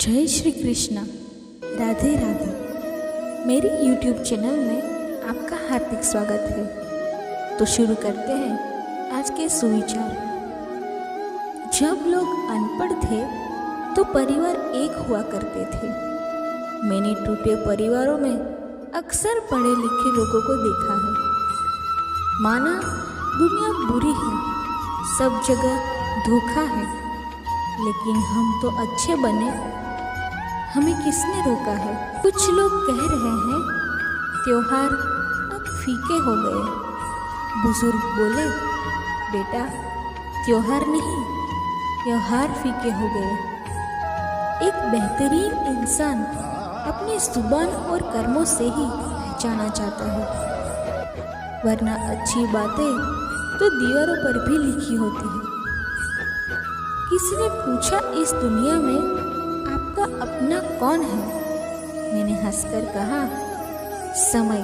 जय श्री कृष्णा। राधे राधे। मेरी YouTube channel में आपका हार्दिक स्वागत है। तो शुरू करते हैं आज के सुविचार। जब लोग अनपढ़ थे तो परिवार एक हुआ करते थे। मैंने टूटे परिवारों में अक्सर पढ़े लिखे लोगों को देखा है। माना दुनिया बुरी है, सब जगह धोखा है, लेकिन हम तो अच्छे बने, हमें किसने रोका है। कुछ लोग कह रहे हैं त्योहार अब फीके हो गए। बुजुर्ग बोले, बेटा त्योहार नहीं, त्योहार फीके हो गए। एक बेहतरीन इंसान अपनी जुबान और कर्मों से ही पहचाना जाता है, वरना अच्छी बातें तो दीवारों पर भी लिखी होती है। किसी ने पूछा, इस दुनिया में आपका अपना कौन है? मैंने हंसकर कहा, समय।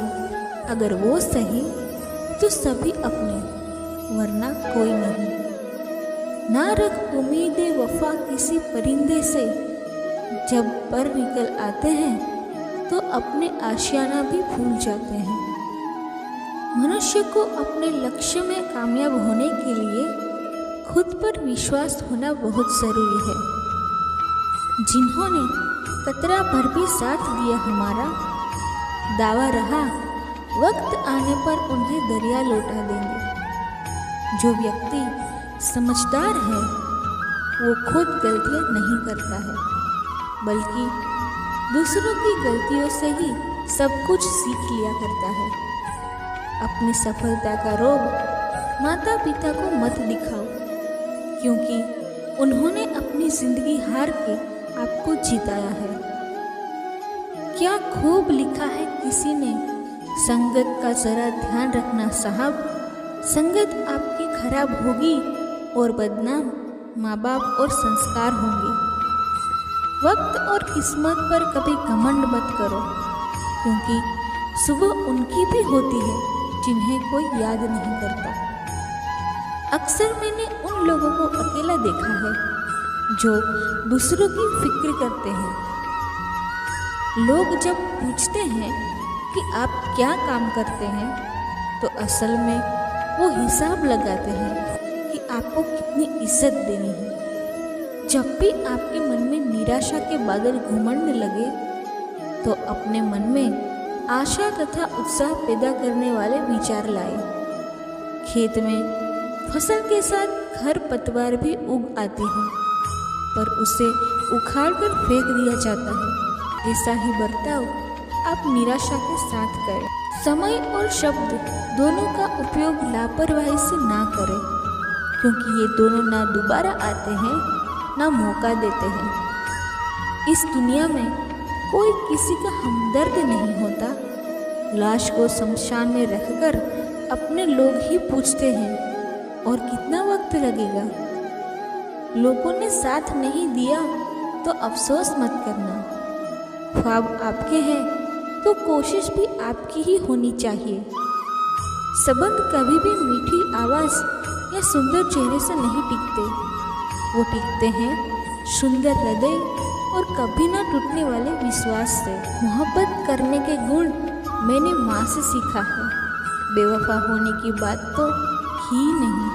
अगर वो सही तो सभी अपने, वरना कोई नहीं। ना रख उम्मीदें वफा किसी परिंदे से, जब पर निकल आते हैं तो अपने आशियाना भी भूल जाते हैं। मनुष्य को अपने लक्ष्य में कामयाब होने के लिए खुद पर विश्वास होना बहुत जरूरी है। जिन्होंने कतरा भर भी साथ दिया हमारा, दावा रहा वक्त आने पर उन्हें दरिया लौटा देंगे। जो व्यक्ति समझदार है वो खुद गलतियां नहीं करता है, बल्कि दूसरों की गलतियों से ही सब कुछ सीख लिया करता है। अपनी सफलता का रोग माता पिता को मत दिखाओ, क्योंकि उन्होंने अपनी जिंदगी हार के आपको जिताया है। क्या खूब लिखा है किसी ने, संगत का जरा ध्यान रखना साहब, संगत आपकी खराब होगी और बदनाम माँ बाप और संस्कार होंगे। वक्त और किस्मत पर कभी घमंड मत करो, क्योंकि सुबह उनकी भी होती है जिन्हें कोई याद नहीं करता। अक्सर मैंने उन लोगों को अकेला देखा है जो दूसरों की फिक्र करते हैं। लोग जब पूछते हैं कि आप क्या काम करते हैं, तो असल में वो हिसाब लगाते हैं कि आपको कितनी इज्जत देनी है। जब भी आपके मन में निराशा के बादल घुमड़ने लगे, तो अपने मन में आशा तथा उत्साह पैदा करने वाले विचार लाए। खेत में फसल के साथ खरपतवार भी उग आती है, पर उसे उखाड़कर फेंक दिया जाता है। ऐसा ही बर्ताव आप निराशा के साथ करें। समय और शब्द दोनों का उपयोग लापरवाही से ना करें, क्योंकि ये दोनों ना दोबारा आते हैं ना मौका देते हैं। इस दुनिया में कोई किसी का हमदर्द नहीं होता। लाश को शमशान में रखकर अपने लोग ही पूछते हैं, और कितना वक्त लगेगा। लोगों ने साथ नहीं दिया तो अफसोस मत करना। ख्वाब आपके हैं तो कोशिश भी आपकी ही होनी चाहिए। संबंध कभी भी मीठी आवाज़ या सुंदर चेहरे से नहीं टिकते, वो टिकते हैं सुंदर हृदय और कभी ना टूटने वाले विश्वास से। मोहब्बत करने के गुण मैंने माँ से सीखा है। बेवफा होने की बात तो ही नहीं।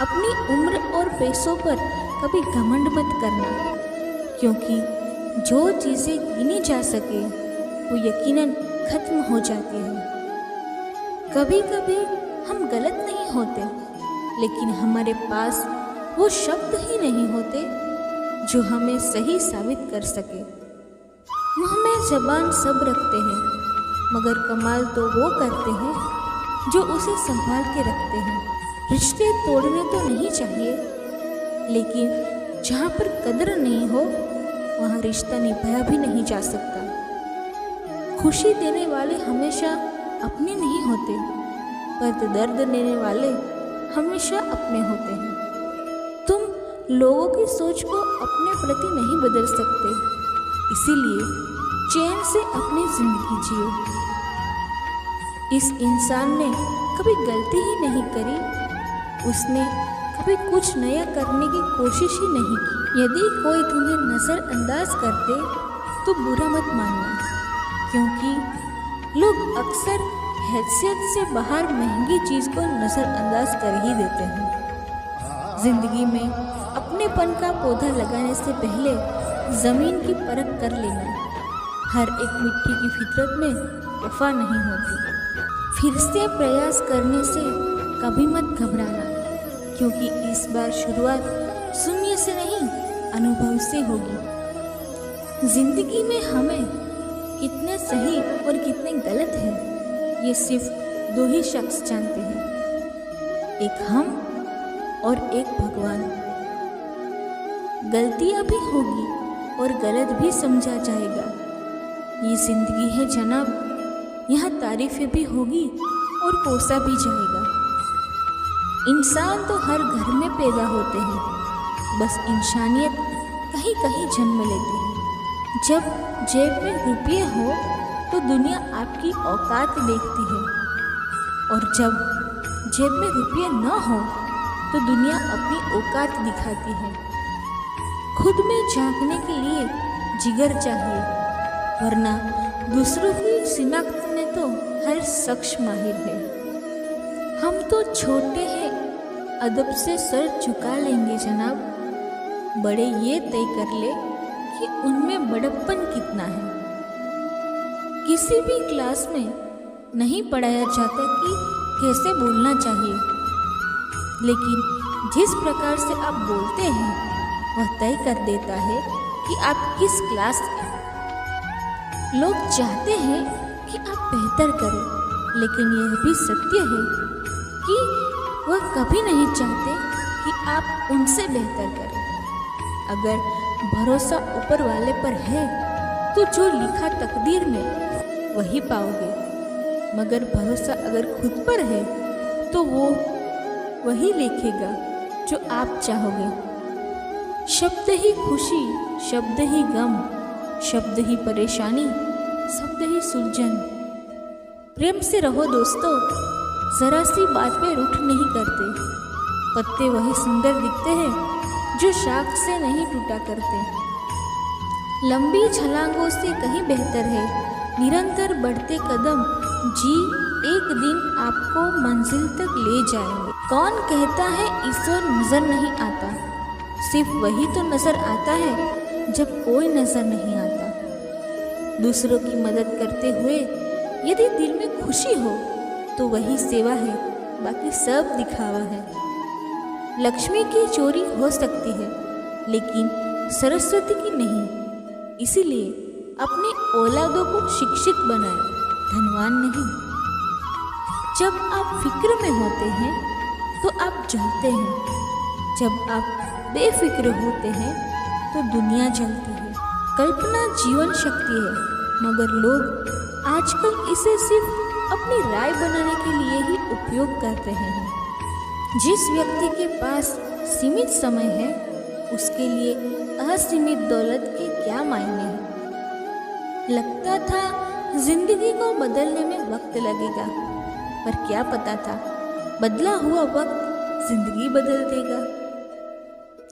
अपनी उम्र और पैसों पर कभी घमंड मत करना, क्योंकि जो चीज़ें गिनी जा सके वो यकीनन खत्म हो जाती है। कभी कभी हम गलत नहीं होते, लेकिन हमारे पास वो शब्द ही नहीं होते जो हमें सही साबित कर सके। मुँह में जबान सब रखते हैं, मगर कमाल तो वो करते हैं जो उसे संभाल के रखते हैं। रिश्ते तोड़ने तो नहीं चाहिए, लेकिन जहाँ पर कदर नहीं हो वहाँ रिश्ता निभाया भी नहीं जा सकता। खुशी देने वाले हमेशा अपने नहीं होते, पर दर्द देने वाले हमेशा अपने होते हैं। तुम लोगों की सोच को अपने प्रति नहीं बदल सकते, इसीलिए चैन से अपनी जिंदगी जियो। इस इंसान ने कभी गलती ही नहीं करी, उसने कभी कुछ नया करने की कोशिश ही नहीं की। यदि कोई तुम्हें नज़रअंदाज कर दे तो बुरा मत मानना, क्योंकि लोग अक्सर हैसियत से बाहर महंगी चीज़ को नज़रअंदाज कर ही देते हैं। जिंदगी में अपनेपन का पौधा लगाने से पहले ज़मीन की परख कर लेना। हर एक मिट्टी की फितरत में वफा नहीं होती। फिर से प्रयास करने से कभी मत घबराना, क्योंकि इस बार शुरुआत शून्य से नहीं, अनुभव से होगी। जिंदगी में हमें कितने सही और कितने गलत हैं, ये सिर्फ दो ही शख्स जानते हैं, एक हम और एक भगवान। गलतियां भी होगी और गलत भी समझा जाएगा। ये जिंदगी है जनाब, यहाँ तारीफें भी होगी और कोसा भी जाएगा। इंसान तो हर घर में पैदा होते हैं, बस इंसानियत कहीं कहीं जन्म लेती है। जब जेब में रुपये हो तो दुनिया आपकी औकात देखती है, और जब जेब में रुपये न हो तो दुनिया अपनी औकात दिखाती है। खुद में झांकने के लिए जिगर चाहिए, वरना दूसरों की शिनाख्त में तो हर शख्स माहिर है। हम तो छोटे हैं, अदब से सर झुका लेंगे जनाब। बड़े ये तय कर ले कि उनमें बड़प्पन कितना है। किसी भी क्लास में नहीं पढ़ाया जाता कि कैसे बोलना चाहिए, लेकिन जिस प्रकार से आप बोलते हैं वह तय कर देता है कि आप किस क्लास के। लोग चाहते हैं कि आप बेहतर करें, लेकिन यह भी सत्य है कि वह कभी नहीं चाहते कि आप उनसे बेहतर करें। अगर भरोसा ऊपर वाले पर है तो जो लिखा तकदीर में वही पाओगे, मगर भरोसा अगर खुद पर है तो वो वही लिखेगा जो आप चाहोगे। शब्द ही खुशी, शब्द ही गम, शब्द ही परेशानी, शब्द ही सुलझन। प्रेम से रहो दोस्तों, जरा सी बात पे रूठ नहीं करते। पत्ते वही सुंदर दिखते हैं जो शाख से नहीं टूटा करते। लंबी छलांगों से कहीं बेहतर है निरंतर बढ़ते कदम, जी एक दिन आपको मंजिल तक ले जाएंगे। कौन कहता है ईश्वर नजर नहीं आता? सिर्फ वही तो नजर आता है जब कोई नजर नहीं आता। दूसरों की मदद करते हुए यदि दिल में खुशी हो तो वही सेवा है, बाकी सब दिखावा है। लक्ष्मी की चोरी हो सकती है लेकिन सरस्वती की नहीं, इसीलिए अपनी औलादों को शिक्षित बनाए, धनवान नहीं। जब आप फिक्र में होते हैं तो आप जलते हैं, जब आप बेफिक्र होते हैं तो दुनिया जलती है। कल्पना जीवन शक्ति है, मगर लोग आजकल इसे सिर्फ अपनी राय बनाने के लिए ही उपयोग कर रहे हैं। जिस व्यक्ति के पास सीमित समय है उसके लिए असीमित दौलत के क्या मायने हैं। लगता था जिंदगी को बदलने में वक्त लगेगा, पर क्या पता था बदला हुआ वक्त जिंदगी बदल देगा।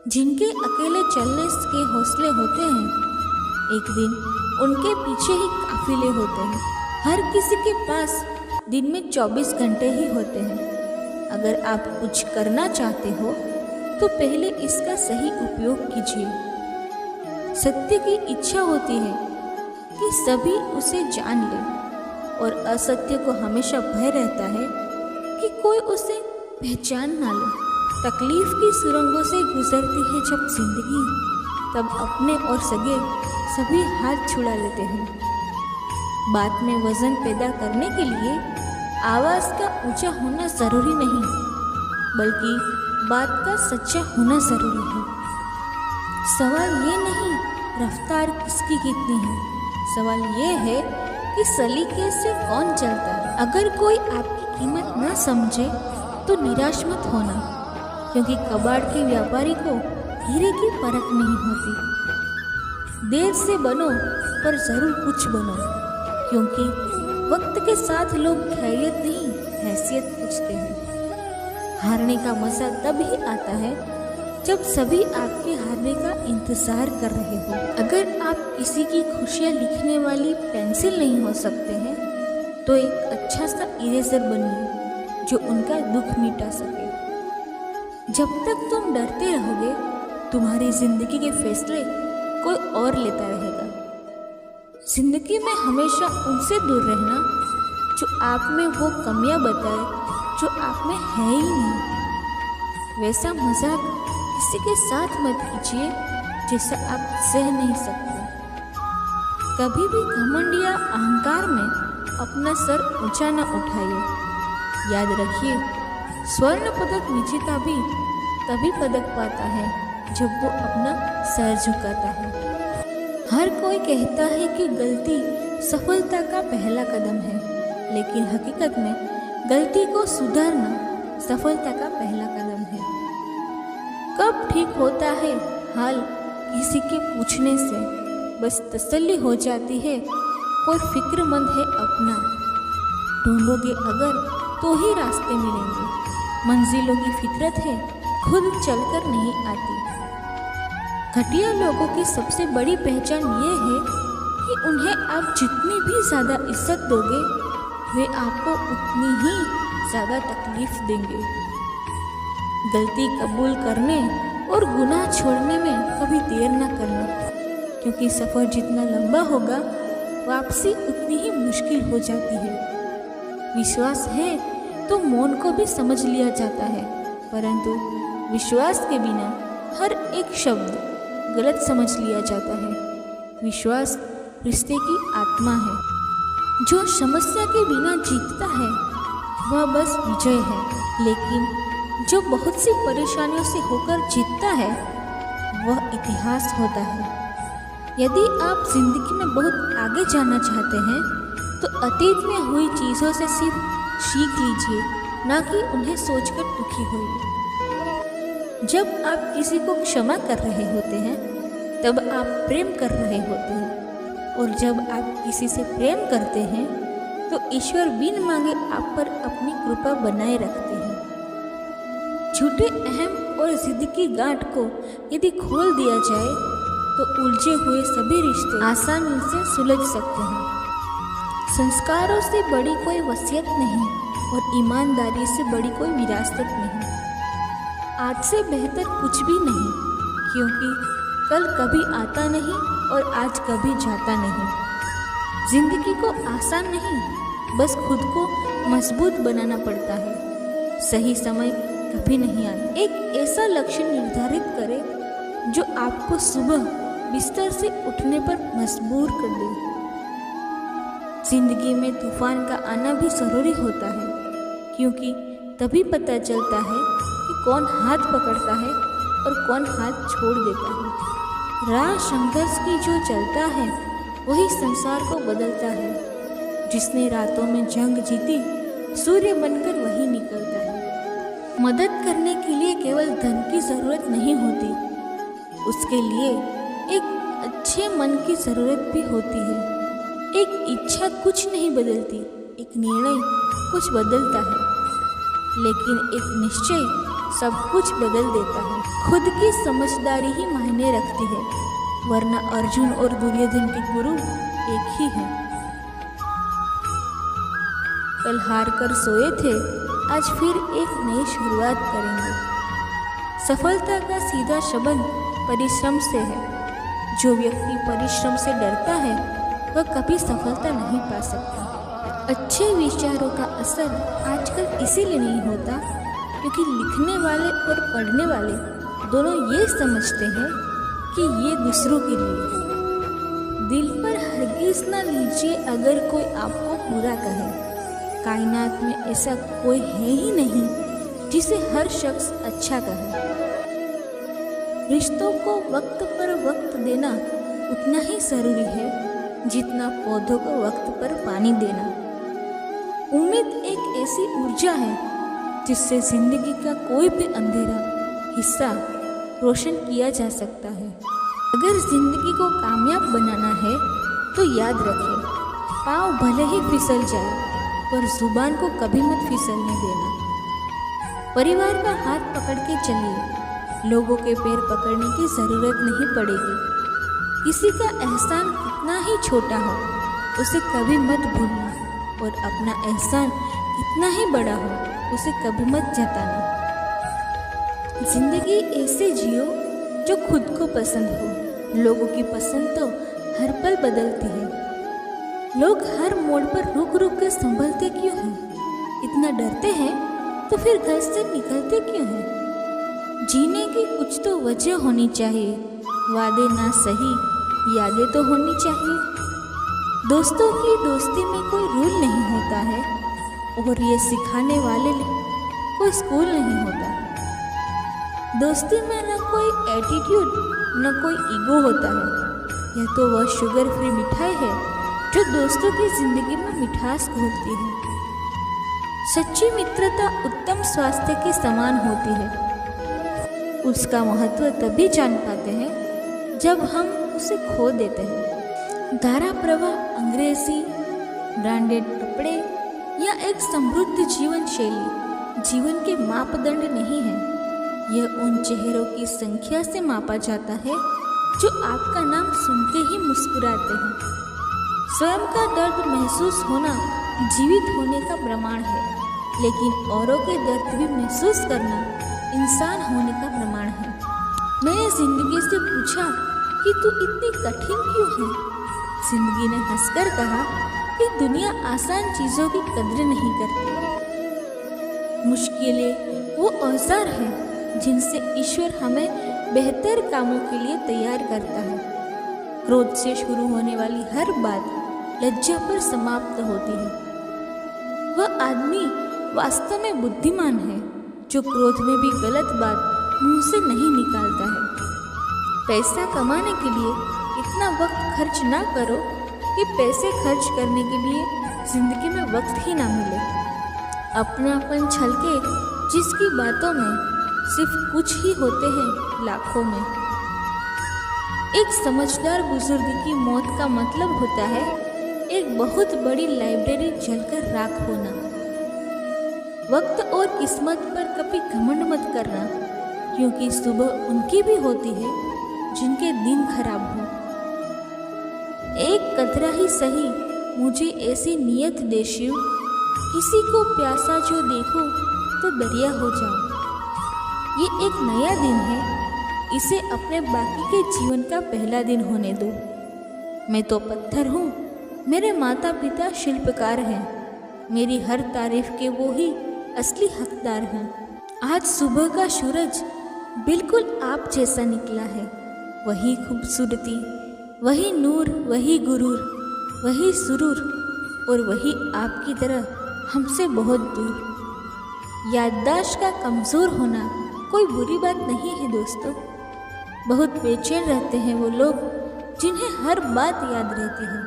जिनके अकेले चलने के हौसले होते हैं, एक दिन उनके पीछे ही काफिले होते हैं। हर किसी के पास दिन में 24 घंटे ही होते हैं। अगर आप कुछ करना चाहते हो तो पहले इसका सही उपयोग कीजिए। सत्य की इच्छा होती है कि सभी उसे जान ले, और असत्य को हमेशा भय रहता है कि कोई उसे पहचान ना ले। तकलीफ की सुरंगों से गुजरती है जब जिंदगी, तब अपने और सगे सभी हाथ छुड़ा लेते हैं। बात में वजन पैदा करने के लिए आवाज़ का ऊंचा होना ज़रूरी नहीं, बल्कि बात का सच्चा होना ज़रूरी है। सवाल ये नहीं रफ्तार किसकी कितनी है, सवाल ये है कि सलीके से कौन चलता है। अगर कोई आपकी कीमत ना समझे तो निराश मत होना, क्योंकि कबाड़ के व्यापारी को हीरे की परख नहीं होती। देर से बनो पर ज़रूर कुछ बनो, क्योंकि वक्त के साथ लोग खैरियत नहीं हैसियत पूछते हैं। हारने का मजा तब ही आता है जब सभी आपके हारने का इंतजार कर रहे हो। अगर आप किसी की खुशियाँ लिखने वाली पेंसिल नहीं हो सकते हैं तो एक अच्छा सा इरेजर बनिए जो उनका दुख मिटा सके। जब तक तुम डरते रहोगे तुम्हारी जिंदगी के फैसले कोई और लेता रहेगा। जिंदगी में हमेशा उनसे दूर रहना जो आप में वो कमियां बताए जो आप में है ही नहीं। वैसा मजाक किसी के साथ मत कीजिए जैसा आप सह नहीं सकते। कभी भी घमंड या अहंकार में अपना सर ऊंचा न उठाइए। याद रखिए, स्वर्ण पदक विजेता भी तभी पदक पाता है जब वो अपना सर झुकाता है। हर कोई कहता है कि गलती सफलता का पहला कदम है, लेकिन हकीकत में गलती को सुधारना सफलता का पहला कदम है। कब ठीक होता है हाल किसी के पूछने से, बस तसल्ली हो जाती है कोई फिक्रमंद है अपना। ढूंढोगे अगर तो ही रास्ते मिलेंगे। मंजिलों की फितरत है खुद चलकर नहीं आती। घटिया लोगों की सबसे बड़ी पहचान ये है कि उन्हें आप जितनी भी ज़्यादा इज्जत दोगे वे आपको उतनी ही ज़्यादा तकलीफ देंगे। गलती कबूल करने और गुनाह छोड़ने में कभी देर न करना, क्योंकि सफ़र जितना लंबा होगा वापसी उतनी ही मुश्किल हो जाती है। विश्वास है तो मौन को भी समझ लिया जाता है, परंतु विश्वास के बिना हर एक शब्द गलत समझ लिया जाता है। विश्वास रिश्ते की आत्मा है। जो समस्या के बिना जीतता है वह बस विजय है, लेकिन जो बहुत सी परेशानियों से होकर जीतता है वह इतिहास होता है। यदि आप जिंदगी में बहुत आगे जाना चाहते हैं तो अतीत में हुई चीज़ों से सिर्फ सीख लीजिए, ना कि उन्हें सोचकर दुखी होइए। जब आप किसी को क्षमा कर रहे होते हैं तब आप प्रेम कर रहे होते हैं, और जब आप किसी से प्रेम करते हैं तो ईश्वर बिन मांगे आप पर अपनी कृपा बनाए रखते हैं। झूठे अहम और जिद की गांठ को यदि खोल दिया जाए तो उलझे हुए सभी रिश्ते आसानी से सुलझ सकते हैं। संस्कारों से बड़ी कोई वसीयत नहीं और ईमानदारी से बड़ी कोई विरासत नहीं। आज से बेहतर कुछ भी नहीं, क्योंकि कल कभी आता नहीं और आज कभी जाता नहीं। जिंदगी को आसान नहीं, बस खुद को मजबूत बनाना पड़ता है। सही समय कभी नहीं आता। एक ऐसा लक्ष्य निर्धारित करें जो आपको सुबह बिस्तर से उठने पर मजबूर कर दे। जिंदगी में तूफान का आना भी जरूरी होता है, क्योंकि तभी पता चलता है कि कौन हाथ पकड़ता है और कौन हाथ छोड़ देता है। राह संघर्ष की जो चलता है वही संसार को बदलता है। जिसने रातों में जंग जीती सूर्य बनकर वही निकलता है। मदद करने के लिए केवल धन की जरूरत नहीं होती, उसके लिए एक अच्छे मन की जरूरत भी होती है। एक इच्छा कुछ नहीं बदलती, एक निर्णय कुछ बदलता है, लेकिन एक निश्चय सब कुछ बदल देता है। खुद की समझदारी ही मायने रखती है, वरना अर्जुन और दुर्योधन के गुरु एक ही हैं। कल हार कर सोए थे, आज फिर एक नई शुरुआत करेंगे। सफलता का सीधा संबंध परिश्रम से है। जो व्यक्ति परिश्रम से डरता है वह कभी सफलता नहीं पा सकता। अच्छे विचारों का असर आजकल इसीलिए नहीं होता क्योंकि लिखने वाले और पढ़ने वाले दोनों ये समझते हैं कि ये दूसरों के लिए। दिल पर हरगिज़ ना लीजिए अगर कोई आपको बुरा कहे। कायनात में ऐसा कोई है ही नहीं जिसे हर शख्स अच्छा कहे। रिश्तों को वक्त पर वक्त देना उतना ही जरूरी है जितना पौधों को वक्त पर पानी देना। उम्मीद एक ऐसी ऊर्जा है जिससे जिंदगी का कोई भी अंधेरा हिस्सा रोशन किया जा सकता है। अगर जिंदगी को कामयाब बनाना है तो याद रखें, पाँव भले ही फिसल जाए पर जुबान को कभी मत फिसलने देना। परिवार का हाथ पकड़ के चलिए, लोगों के पैर पकड़ने की ज़रूरत नहीं पड़ेगी। किसी का एहसान कितना ही छोटा हो, उसे कभी मत भूलना, और अपना एहसान कितना ही बड़ा हो, उसे कभी मत जताना। जिंदगी ऐसे जियो जो खुद को पसंद हो। लोगों की पसंद तो हर पल बदलती है। लोग हर मोड़ पर रुक रुक कर संभलते क्यों हैं? इतना डरते हैं तो फिर घर से निकलते क्यों हैं? जीने की कुछ तो वजह होनी चाहिए। वादे ना सही, यादें तो होनी चाहिए। दोस्तों की दोस्ती में कोई रूल नहीं होता है, और ये सिखाने वाले कोई स्कूल नहीं होता। दोस्ती में न कोई एटीट्यूड, न कोई ईगो होता है। यह तो वह शुगर फ्री मिठाई है जो दोस्तों की जिंदगी में मिठास घोलती है। सच्ची मित्रता उत्तम स्वास्थ्य के समान होती है। उसका महत्व तभी जान पाते हैं जब हम उसे खो देते हैं। धारा प्रवाह, अंग्रेजी, ब्रांडेड कपड़े या एक समृद्ध जीवन शैली जीवन के मापदंड नहीं है। यह उन चेहरों की संख्या से मापा जाता है जो आपका नाम सुनते ही मुस्कुराते हैं। स्वयं का दर्द महसूस होना जीवित होने का प्रमाण है, लेकिन औरों के दर्द भी महसूस करना इंसान होने का प्रमाण है। मैंने जिंदगी से पूछा कि तू इतनी कठिन क्यों है? जिंदगी ने हंसकर कहा कि दुनिया आसान चीजों की कद्र नहीं करती। मुश्किलें वो औजार हैं जिनसे ईश्वर हमें बेहतर कामों के लिए तैयार करता है। क्रोध से शुरू होने वाली हर बात लज्जा पर समाप्त होती है। वह आदमी वास्तव में बुद्धिमान है जो क्रोध में भी गलत बात मुंह से नहीं निकालता है। पैसा कमाने के लिए इतना वक्त खर्च ना करो कि पैसे खर्च करने के लिए जिंदगी में वक्त ही ना मिले। अपनापन छलके जिसकी बातों में सिर्फ कुछ ही होते हैं लाखों में। एक समझदार बुजुर्ग की मौत का मतलब होता है एक बहुत बड़ी लाइब्रेरी जलकर राख होना। वक्त और किस्मत पर कभी घमंड मत करना, क्योंकि सुबह उनकी भी होती है जिनके दिन खराब हो। एक कतरा ही सही मुझे ऐसी नियत दे शिव, किसी को प्यासा जो देखूं तो दरिया हो जाऊं। ये एक नया दिन है, इसे अपने बाकी के जीवन का पहला दिन होने दो। मैं तो पत्थर हूँ, मेरे माता पिता शिल्पकार हैं। मेरी हर तारीफ के वो ही असली हकदार हैं। आज सुबह का सूरज बिल्कुल आप जैसा निकला है। वही खूबसूरती, वही नूर, वही गुरूर, वही सुरूर, और वही आपकी तरह हमसे बहुत दूर। याददाश्त का कमज़ोर होना कोई बुरी बात नहीं है दोस्तों। बहुत बेचैन रहते हैं वो लोग जिन्हें हर बात याद रहती है।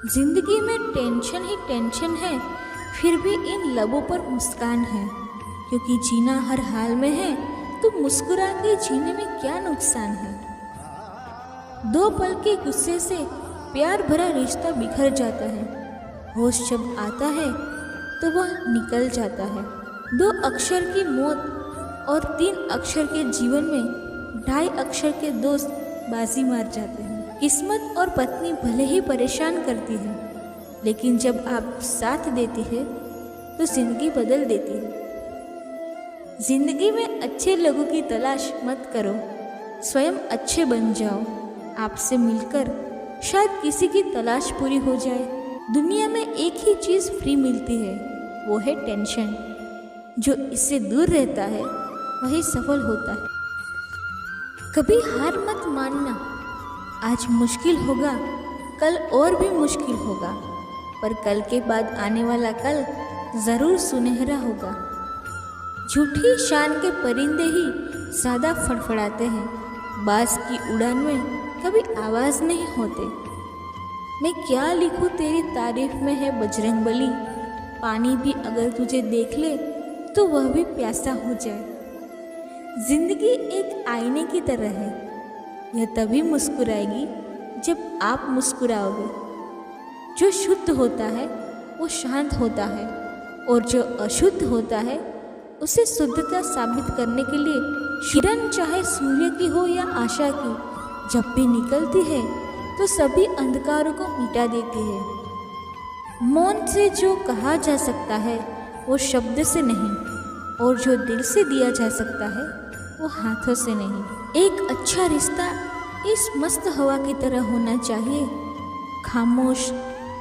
जिंदगी में टेंशन ही टेंशन है, फिर भी इन लबों पर मुस्कान है, क्योंकि जीना हर हाल में है तो मुस्कुरा के जीने में क्या नुकसान है। दो पल के गुस्से से प्यार भरा रिश्ता बिखर जाता है। होश जब आता है तो वह निकल जाता है। 2 अक्षर की मौत और 3 अक्षर के जीवन में 2.5 अक्षर के दोस्त बाजी मार जाते हैं। किस्मत और पत्नी भले ही परेशान करती है, लेकिन जब आप साथ देती है तो जिंदगी बदल देती है। जिंदगी में अच्छे लोगों की तलाश मत करो, स्वयं अच्छे बन जाओ। आपसे मिलकर शायद किसी की तलाश पूरी हो जाए। दुनिया में एक ही चीज़ फ्री मिलती है, वो है टेंशन। जो इससे दूर रहता है वही सफल होता है। कभी हार मत मानना। आज मुश्किल होगा, कल और भी मुश्किल होगा, पर कल के बाद आने वाला कल ज़रूर सुनहरा होगा। झूठी शान के परिंदे ही ज़्यादा फड़फड़ाते हैं, बाज की उड़ान में कभी आवाज़ नहीं होते। मैं क्या लिखूं तेरी तारीफ में है बजरंगबली। पानी भी अगर तुझे देख ले तो वह भी प्यासा हो जाए। जिंदगी एक आईने की तरह है, यह तभी मुस्कुराएगी जब आप मुस्कुराओगे। जो शुद्ध होता है वो शांत होता है, और जो अशुद्ध होता है उसे शुद्धता साबित करने के लिए किरण चाहे सूर्य की हो या आशा की, जब भी निकलती है तो सभी अंधकारों को मिटा देती है। मौन से जो कहा जा सकता है वो शब्द से नहीं, और जो दिल से दिया जा सकता है वो हाथों से नहीं। एक अच्छा रिश्ता इस मस्त हवा की तरह होना चाहिए, खामोश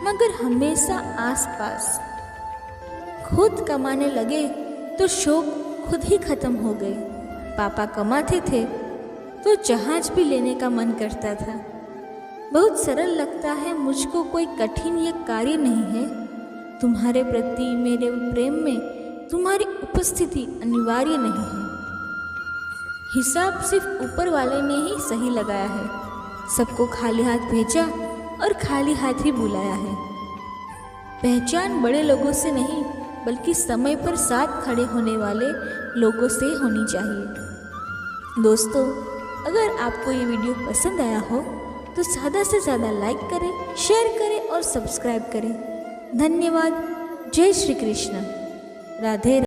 मगर हमेशा आसपास। खुद कमाने लगे तो शौक खुद ही खत्म हो गए। पापा कमाते थे तो जहाज भी लेने का मन करता था। बहुत सरल लगता है मुझको, कोई कठिन ये कार्य नहीं है। तुम्हारे प्रति मेरे प्रेम में तुम्हारी उपस्थिति अनिवार्य नहीं है। हिसाब सिर्फ ऊपर वाले ने ही सही लगाया है। सबको खाली हाथ भेजा और खाली हाथ ही बुलाया है। पहचान बड़े लोगों से नहीं बल्कि समय पर साथ खड़े होने वाले लोगों से होनी चाहिए। दोस्तों, अगर आपको ये वीडियो पसंद आया हो तो ज़्यादा से ज़्यादा लाइक करें, शेयर करें और सब्सक्राइब करें। धन्यवाद। जय श्री कृष्ण। राधे।